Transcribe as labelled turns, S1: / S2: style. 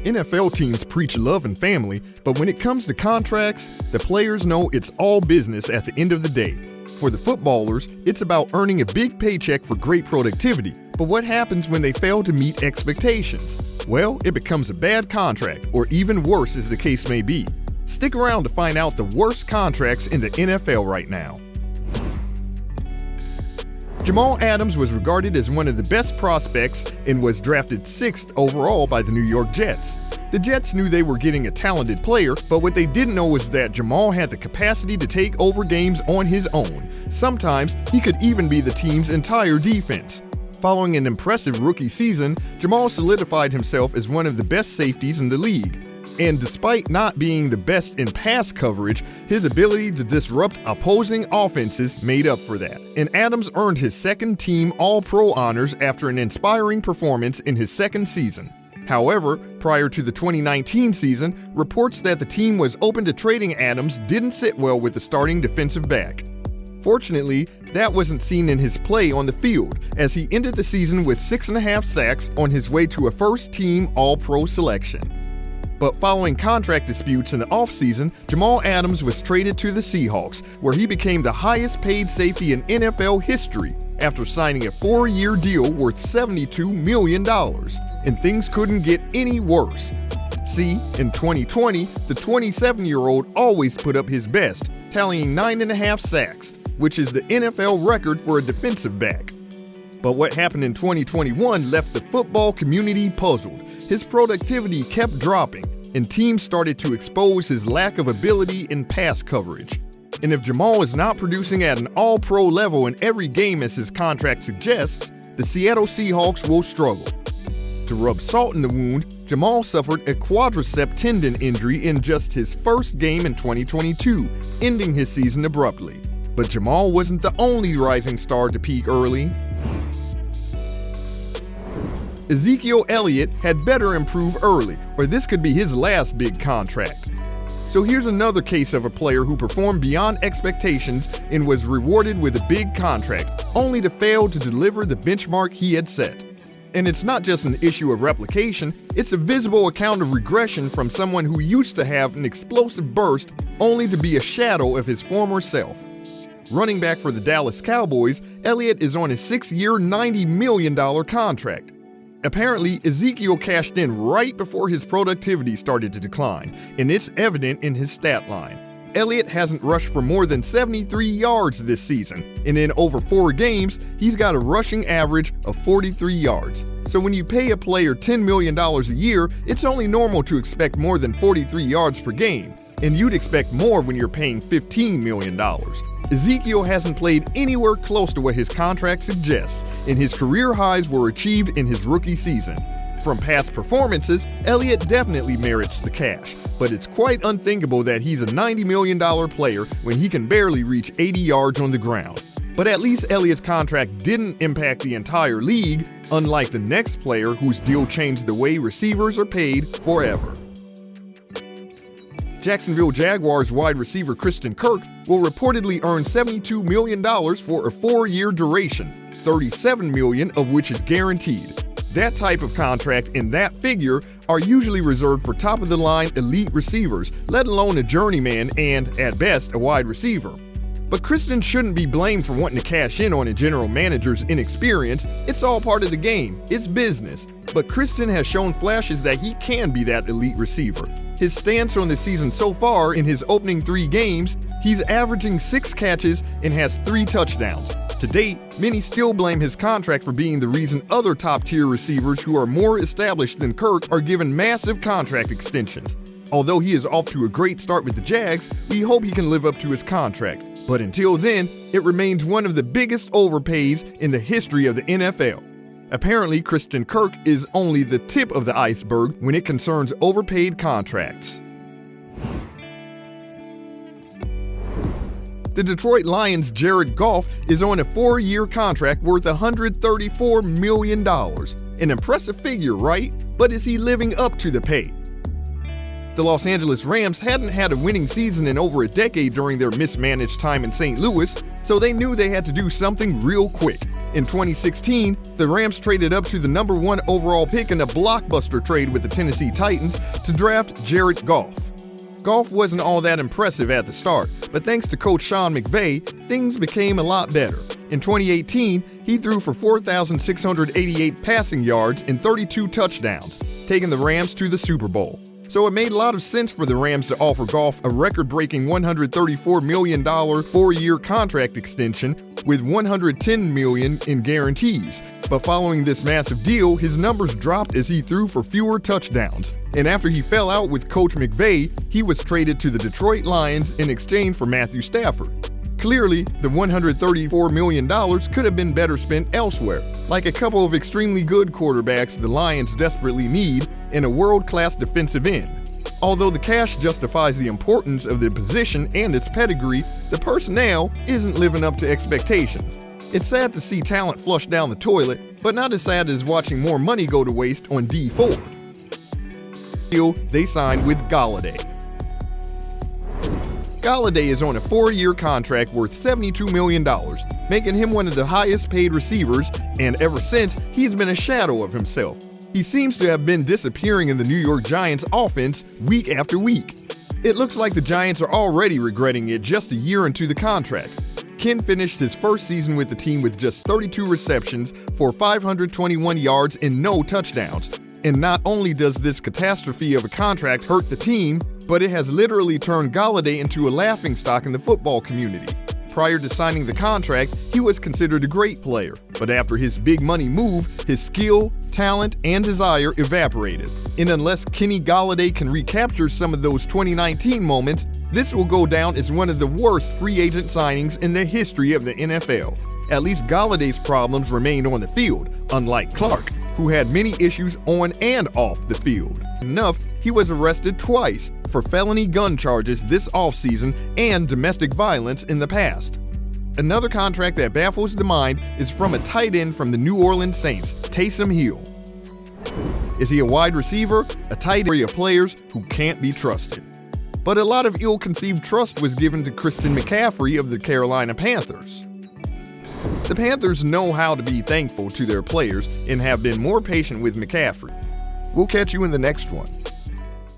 S1: NFL teams preach love and family, but when it comes to contracts, the players know it's all business at the end of the day. For the footballers, it's about earning a big paycheck for great productivity, but what happens when they fail to meet expectations? Well, it becomes a bad contract, or even worse as the case may be. Stick around to find out the worst contracts in the NFL right now. Jamal Adams was regarded as one of the best prospects and was drafted 6th overall by the New York Jets. The Jets knew they were getting a talented player, but what they didn't know was that Jamal had the capacity to take over games on his own. Sometimes, he could even be the team's entire defense. Following an impressive rookie season, Jamal solidified himself as one of the best safeties in the league. And despite not being the best in pass coverage, his ability to disrupt opposing offenses made up for that. And Adams earned his second-team All-Pro honors after an inspiring performance in his second season. However, prior to the 2019 season, reports that the team was open to trading Adams didn't sit well with the starting defensive back. Fortunately, that wasn't seen in his play on the field, as he ended the season with 6.5 sacks on his way to a first-team All-Pro selection. But following contract disputes in the offseason, Jamal Adams was traded to the Seahawks, where he became the highest-paid safety in NFL history after signing a 4-year deal worth $72 million. And things couldn't get any worse. See, in 2020, the 27-year-old always put up his best, tallying 9.5 sacks, which is the NFL record for a defensive back. But what happened in 2021 left the football community puzzled. His productivity kept dropping, and teams started to expose his lack of ability in pass coverage. And if Jamal is not producing at an all-pro level in every game as his contract suggests, the Seattle Seahawks will struggle. To rub salt in the wound, Jamal suffered a quadricep tendon injury in just his first game in 2022, ending his season abruptly. But Jamal wasn't the only rising star to peak early. Ezekiel Elliott had better improve early, or this could be his last big contract. So here's another case of a player who performed beyond expectations and was rewarded with a big contract, only to fail to deliver the benchmark he had set. And it's not just an issue of replication, it's a visible account of regression from someone who used to have an explosive burst only to be a shadow of his former self. Running back for the Dallas Cowboys, Elliott is on a 6-year, $90 million contract. Apparently, Ezekiel cashed in right before his productivity started to decline, and it's evident in his stat line. Elliott hasn't rushed for more than 73 yards this season, and in over 4 games, he's got a rushing average of 43 yards. So when you pay a player $10 million a year, it's only normal to expect more than 43 yards per game, and you'd expect more when you're paying $15 million. Ezekiel hasn't played anywhere close to what his contract suggests, and his career highs were achieved in his rookie season. From past performances, Elliott definitely merits the cash, but it's quite unthinkable that he's a $90 million player when he can barely reach 80 yards on the ground. But at least Elliott's contract didn't impact the entire league, unlike the next player whose deal changed the way receivers are paid forever. Jacksonville Jaguars wide receiver Kirk will reportedly earn $72 million for a 4-year duration, $37 million of which is guaranteed. That type of contract and that figure are usually reserved for top-of-the-line elite receivers, let alone a journeyman and, at best, a wide receiver. But Kirk shouldn't be blamed for wanting to cash in on a general manager's inexperience. It's all part of the game. It's business. But Kirk has shown flashes that he can be that elite receiver. His stance on the season so far in his opening 3 games, he's averaging 6 catches and has 3 touchdowns. To date, many still blame his contract for being the reason other top-tier receivers who are more established than Kirk are given massive contract extensions. Although he is off to a great start with the Jags, we hope he can live up to his contract. But until then, it remains one of the biggest overpays in the history of the NFL. Apparently, Kirk is only the tip of the iceberg when it concerns overpaid contracts. The Detroit Lions' Jared Goff is on a 4-year contract worth $134 million. An impressive figure, right? But is he living up to the pay? The Los Angeles Rams hadn't had a winning season in over a decade during their mismanaged time in St. Louis, so they knew they had to do something real quick. In 2016, the Rams traded up to the number 1 overall pick in a blockbuster trade with the Tennessee Titans to draft Jared Goff. Goff wasn't all that impressive at the start, but thanks to coach Sean McVay, things became a lot better. In 2018, he threw for 4,688 passing yards and 32 touchdowns, taking the Rams to the Super Bowl. So it made a lot of sense for the Rams to offer Goff a record-breaking $134 million 4-year contract extension with $110 million in guarantees. But following this massive deal, his numbers dropped as he threw for fewer touchdowns. And after he fell out with Coach McVay, he was traded to the Detroit Lions in exchange for Matthew Stafford. Clearly, the $134 million could have been better spent elsewhere, like a couple of extremely good quarterbacks the Lions desperately need and a world-class defensive end. Although the cash justifies the importance of the position and its pedigree, the personnel isn't living up to expectations. It's sad to see talent flush down the toilet, but not as sad as watching more money go to waste on D Ford. They signed with Golladay. Golladay is on a 4-year contract worth $72 million, making him one of the highest paid receivers, and ever since, he's been a shadow of himself. He seems to have been disappearing in the New York Giants offense week after week. It looks like the Giants are already regretting it just a year into the contract. Ken finished his first season with the team with just 32 receptions for 521 yards and no touchdowns. And not only does this catastrophe of a contract hurt the team, but it has literally turned Golladay into a laughingstock in the football community. Prior to signing the contract, he was considered a great player, but after his big money move, his skill, talent, and desire evaporated. And unless Kenny Golladay can recapture some of those 2019 moments, this will go down as one of the worst free agent signings in the history of the NFL. At least Galladay's problems remained on the field, unlike Clark, who had many issues on and off the field. Enough, he was arrested twice for felony gun charges this offseason and domestic violence in the past. Another contract that baffles the mind is from a tight end from the New Orleans Saints, Taysom Hill. Is he a wide receiver? A tight end of players who can't be trusted. But a lot of ill-conceived trust was given to Christian McCaffrey of the Carolina Panthers. The Panthers know how to be thankful to their players and have been more patient with McCaffrey. We'll catch you in the next one.